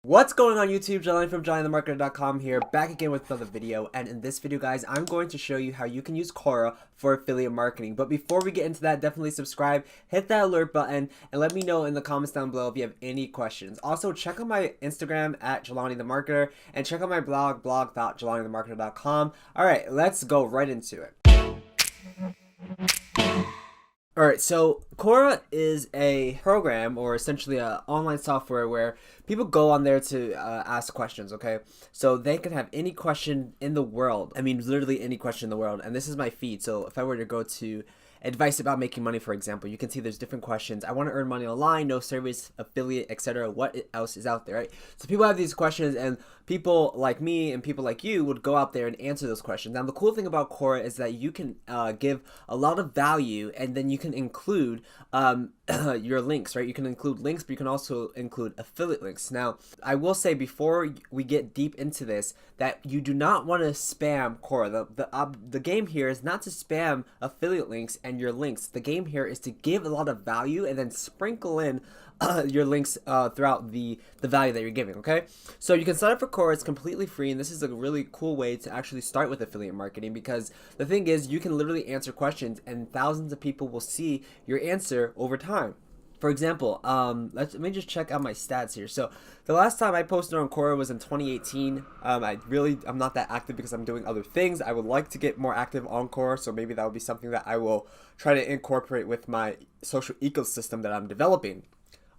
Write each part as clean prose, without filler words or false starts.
What's going on YouTube? Jelani from JelaniTheMarketer.com here, back again with another video. And in this video, guys, I'm going to show you how you can use Quora for affiliate marketing. But before we get into that, definitely subscribe, hit that alert button, and let me know in the comments down below if you have any questions. Also, check out my Instagram at JelaniTheMarketer, and check out my blog.JelaniTheMarketer.com. Alright, let's go right into it. Alright, so Quora is a program, or essentially an online software where people go on there to ask questions, okay? So they can have any question in the world. I mean, literally any question in the world. And this is my feed. So if I were to go to advice about making money, for example, you can see there's different questions. I want to earn money online, no service, affiliate, etc. What else is out there, right? So people have these questions, and people like me and people like you would go out there and answer those questions. Now, the cool thing about Quora is that you can give a lot of value, and then you can include your links, right? You can include links, but you can also include affiliate links. Now, I will say before we get deep into this that you do not want to spam Quora. The game here is not to spam affiliate links and your links. The game here is to give a lot of value and then sprinkle in your links throughout the value that you're giving, okay? So you can sign up for Quora. It's completely free, and this is a really cool way to actually start with affiliate marketing, because the thing is, you can literally answer questions and thousands of people will see your answer over time. For example, let me just check out my stats here. So the last time I posted on Quora was in 2018. I'm not that active because I'm doing other things. I would like to get more active on Quora, so maybe that would be something that I will try to incorporate with my social ecosystem that I'm developing.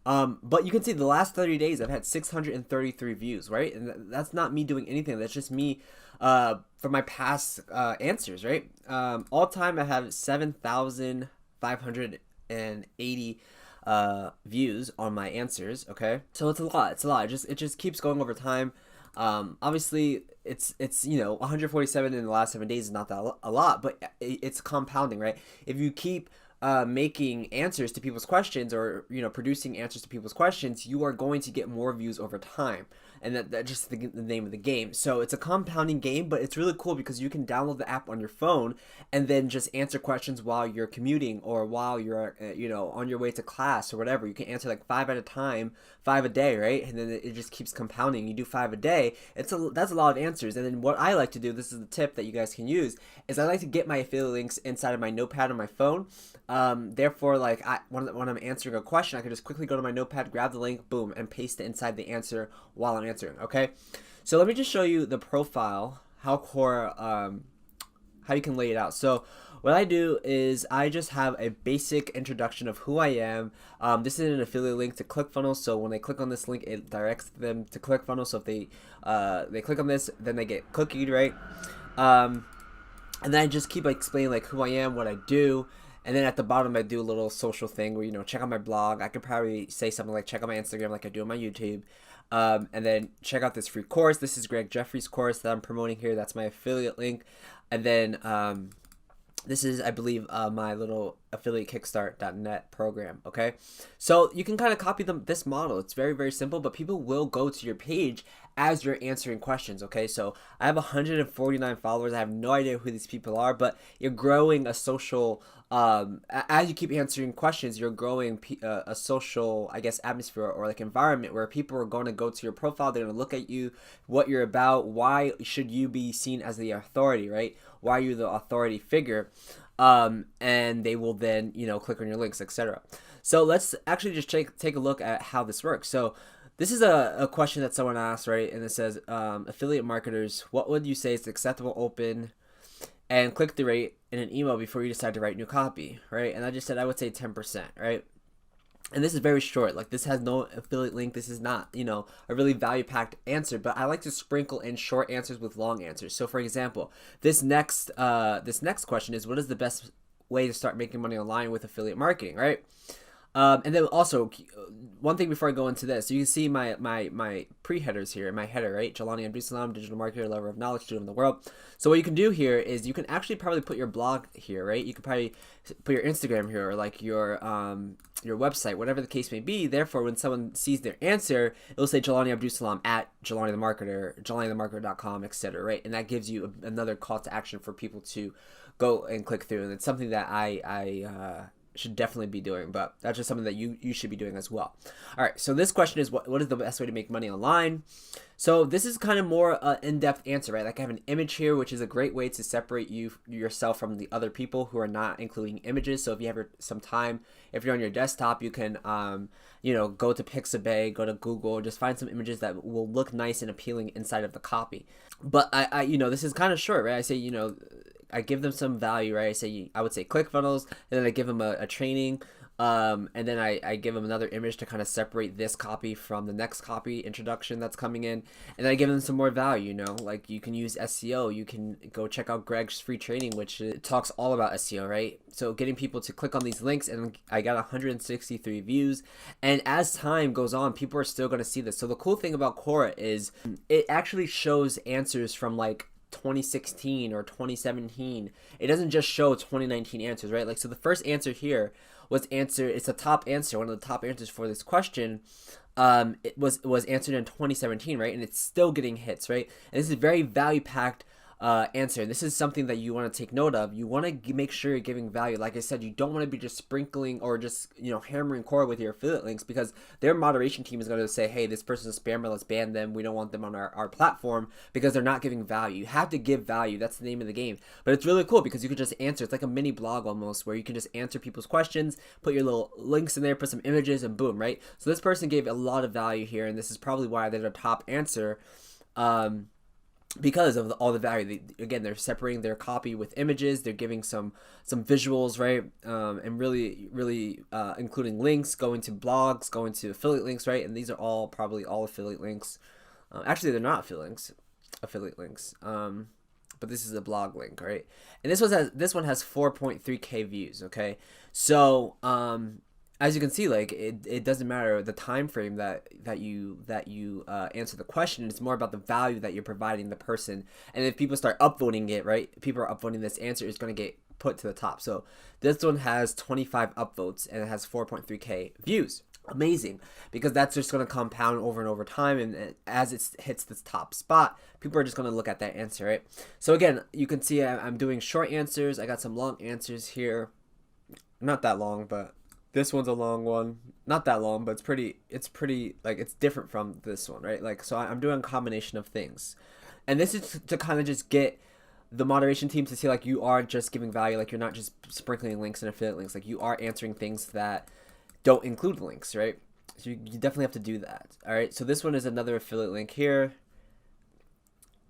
But you can see the last 30 days I've had 633 views, right? And that's not me doing anything. That's just me for my past answers, right? All time I have 7,580 views on my answers, okay? So it's a lot. It's a lot. It just keeps going over time. Obviously it's 147 in the last 7 days is not that a lot, but it's compounding, right? If you keep making answers to people's questions, or producing answers to people's questions, you are going to get more views over time, and that's just the name of the game. So it's a compounding game, but it's really cool because you can download the app on your phone and then just answer questions while you're commuting, or while you're on your way to class or whatever. You can answer like 5 at a time, 5 a day, right? And then it just keeps compounding. You do 5 a day. That's a lot of answers. And then what I like to do, this is the tip that you guys can use, is I like to get my affiliate links inside of my notepad on my phone. Therefore, like when I'm answering a question, I can just quickly go to my notepad, grab the link, boom, and paste it inside the answer while I'm answering. Okay, so let me just show you the profile, how Quora, how you can lay it out. So what I do is I just have a basic introduction of who I am. This is an affiliate link to ClickFunnels, so when they click on this link, it directs them to ClickFunnels. So if they click on this, then they get cookied, right? And then I just keep explaining like who I am, what I do. And then at the bottom, I do a little social thing where, check out my blog. I could probably say something like check out my Instagram like I do on my YouTube. And then check out this free course. This is Greg Jeffrey's course that I'm promoting here. That's my affiliate link. And then this is, I believe, my little affiliate kickstart.net program, okay? So you can kind of copy this model. It's very, very simple, but people will go to your page as you're answering questions, okay? So I have 149 followers. I have no idea who these people are, but you're growing a social, as you keep answering questions, you're growing a social, I guess, atmosphere or like environment where people are going to go to your profile. They're going to look at you, what you're about, why should you be seen as the authority, right? Why are you the authority figure? And they will then, click on your links, etc. So let's actually just take a look at how this works. So this is a question that someone asked, right? And it says, affiliate marketers, what would you say is acceptable open and click the rate in an email before you decide to write new copy, right? And I just said I would say 10%, right? And this is very short. Like, this has no affiliate link. This is not, a really value-packed answer. But I like to sprinkle in short answers with long answers. So, for example, this next question is, what is the best way to start making money online with affiliate marketing, right? And then also, one thing before I go into this, you can see my pre-headers here, my header, right? Jelani Abdul-Salam, digital marketer, lover of knowledge, student of the world. So what you can do here is you can actually probably put your blog here, right? You could probably put your Instagram here, or like your website, whatever the case may be. Therefore, when someone sees their answer, it'll say Jelani Abdul-Salam at Jelani the Marketer, JelaniTheMarketer.com, etc., right? And that gives you another call to action for people to go and click through. And it's something that I should definitely be doing, but that's just something that you should be doing as well. All right, so this question is what is the best way to make money online? So this is kind of more in-depth answer, right? Like I have an image here, which is a great way to separate yourself from the other people who are not including images. So if you have some time, if you're on your desktop, you can go to Pixabay, go to Google, just find some images that will look nice and appealing inside of the copy. But I this is kind of short, right? I say, I give them some value, right? I would say ClickFunnels, and then I give them a training, and then I give them another image to kind of separate this copy from the next copy introduction that's coming in, and then I give them some more value, like you can use SEO, you can go check out Greg's free training, which talks all about SEO, right? So getting people to click on these links, and I got 163 views, and as time goes on, people are still going to see this. So the cool thing about Quora is it actually shows answers from like 2016 or 2017. It doesn't just show 2019 answers, right? Like, so the first answer here it's a top answer, one of the top answers for this question. It was answered in 2017, right? And it's still getting hits, right? And this is very value packed answer. This is something that you want to take note of. You want to make sure you're giving value. Like I said, you don't want to be just sprinkling or just hammering Quora with your affiliate links, because their moderation team is going to say, hey, this person's a spammer, let's ban them, we don't want them on our platform, because they're not giving value. You have to give value. That's the name of the game. But it's really cool because you can just answer. It's like a mini blog almost, where you can just answer people's questions, put your little links in there, put some images, and boom, right? So this person gave a lot of value here, and this is probably why they're the top answer. Because of all the value. They're separating their copy with images, they're giving some visuals, right? And really including links, going to blogs, going to affiliate links, right? And these are probably all affiliate links. Actually, they're not affiliate links. But this is a blog link, right? And this one has 4.3K views, okay? So as you can see, like it doesn't matter the time frame that you answer the question. It's more about the value that you're providing the person. And if people start upvoting it, right? People are upvoting this answer, it's going to get put to the top. So this one has 25 upvotes and it has 4.3K views. Amazing, because that's just going to compound over and over time, and as it hits this top spot, people are just going to look at that answer, right? So again, you can see I'm doing short answers. I got some long answers here. Not that long, but this one's a long one. Not that long, but it's pretty like it's different from this one, right? Like, so I'm doing a combination of things. And this is to kind of just get the moderation team to see like you are just giving value, like you're not just sprinkling links and affiliate links, like you are answering things that don't include links, right? So you definitely have to do that. All right, so this one is another affiliate link here.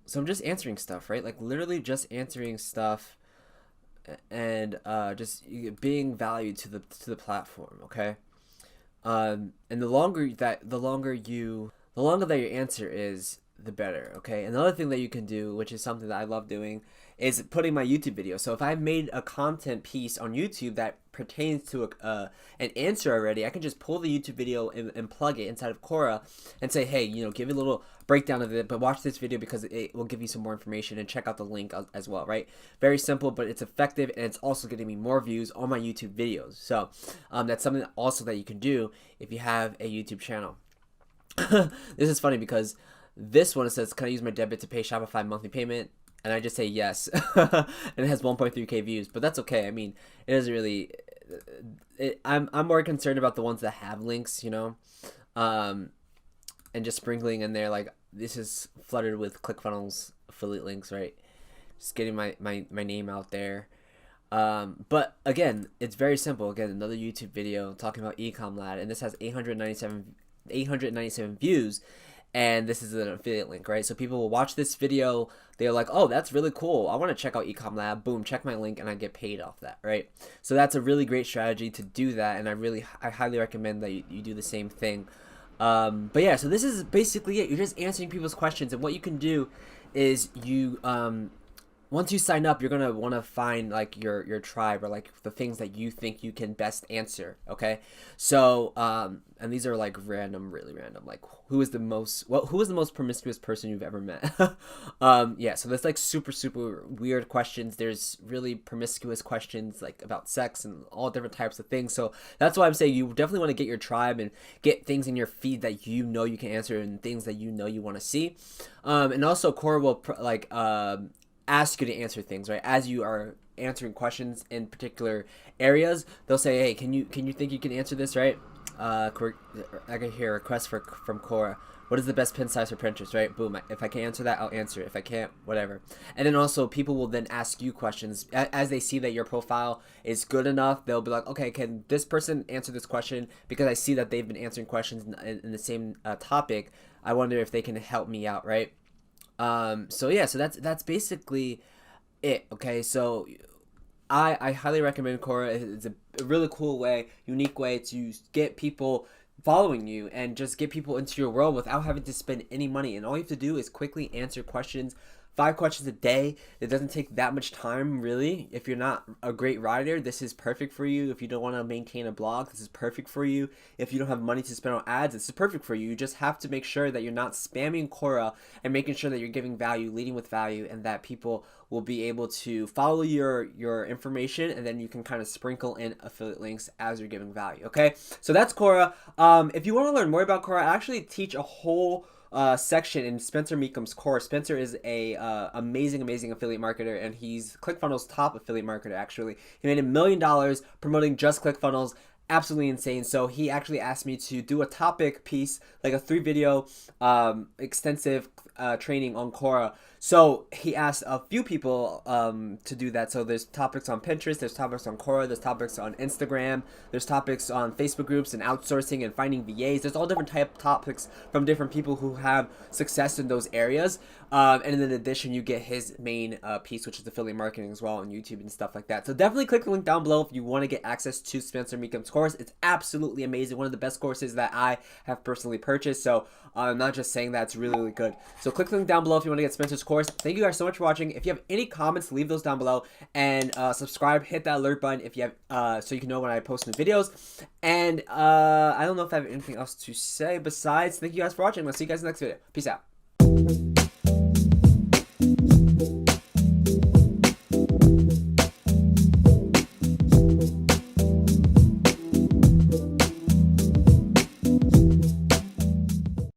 So I'm just answering stuff, right? Like literally just answering stuff and just being valued to the platform, okay? And the longer that your answer is, the better, okay? Another thing that you can do, which is something that I love doing, is putting my YouTube video. So if I've made a content piece on YouTube that pertains to an answer already, I can just pull the YouTube video and plug it inside of Quora and say, hey, give it a little breakdown of it, but watch this video because it will give you some more information, and check out the link as well, right? Very simple, but it's effective, and it's also getting me more views on my YouTube videos. So that's something also that you can do if you have a YouTube channel. This is funny because this one, it says, can I use my debit to pay Shopify monthly payment? And I just say yes. And it has 1.3K views, but that's okay. I mean, it doesn't really, I'm more concerned about the ones that have links, and just sprinkling in there, like this is flooded with ClickFunnels affiliate links, right? Just getting my name out there. But again, it's very simple. Again, another YouTube video talking about Ecom Lad, and this has 897 views. And this is an affiliate link, right? So people will watch this video, they're like, oh, that's really cool, I want to check out Ecom Lab, boom, check my link, and I get paid off that, right? So that's a really great strategy to do that, and I highly recommend that you do the same thing. But yeah, so this is basically it. You're just answering people's questions, and what you can do is you once you sign up, you're gonna want to find like your tribe, or like the things that you think you can best answer, okay? So and these are like really random, like who is the most promiscuous person you've ever met? Yeah, so there's like super weird questions. There's really promiscuous questions like about sex and all different types of things. So that's why I'm saying you definitely want to get your tribe and get things in your feed that you can answer, and things that you want to see. And also Quora will ask you to answer things, right? As you are answering questions in particular areas, they'll say, hey, can you think you can answer this, right? I can hear a request from Quora. What is the best pin size for printers, right? Boom. If I can answer that, I'll answer it. If I can't, whatever. And then also people will then ask you questions. As they see that your profile is good enough, they'll be like, okay, can this person answer this question? Because I see that they've been answering questions in the same topic. I wonder if they can help me out, right? So yeah, so that's basically it. Okay, so I highly recommend Quora. It's a really cool way, unique way to get people following you and just get people into your world without having to spend any money. And all you have to do is quickly answer questions, 5 questions a day. It doesn't take that much time, really. If you're not a great writer, this is perfect for you. If you don't want to maintain a blog, this is perfect for you. If you don't have money to spend on ads, this is perfect for you. You just have to make sure that you're not spamming Quora and making sure that you're giving value, leading with value, and that people will be able to follow your information, and then you can kind of sprinkle in affiliate links as you're giving value. Okay, so that's Quora. If you want to learn more about Quora, I actually teach a whole section in Spencer Meekum's course. Spencer is a amazing affiliate marketer, and he's ClickFunnels' top affiliate marketer. Actually, he made $1 million promoting just ClickFunnels. Absolutely insane. So he actually asked me to do a topic piece, like a 3-video extensive training on Quora. So he asked a few people to do that. So there's topics on Pinterest, there's topics on Quora, there's topics on Instagram, there's topics on Facebook groups and outsourcing and finding VAs. There's all different type topics from different people who have success in those areas. And in addition, you get his main piece, which is affiliate marketing as well on YouTube and stuff like that. So definitely click the link down below if you want to get access to Spencer Meekum's course. It's absolutely amazing. One of the best courses that I have personally purchased. So I'm not just saying that, it's really good. So click the link down below if you want to get Spencer's course. Thank you guys so much for watching. If you have any comments, leave those down below, and subscribe, hit that alert button if you have so you can know when I post new videos. And I don't know if I have anything else to say besides thank you guys for watching. I'll see you guys in the next video. Peace out.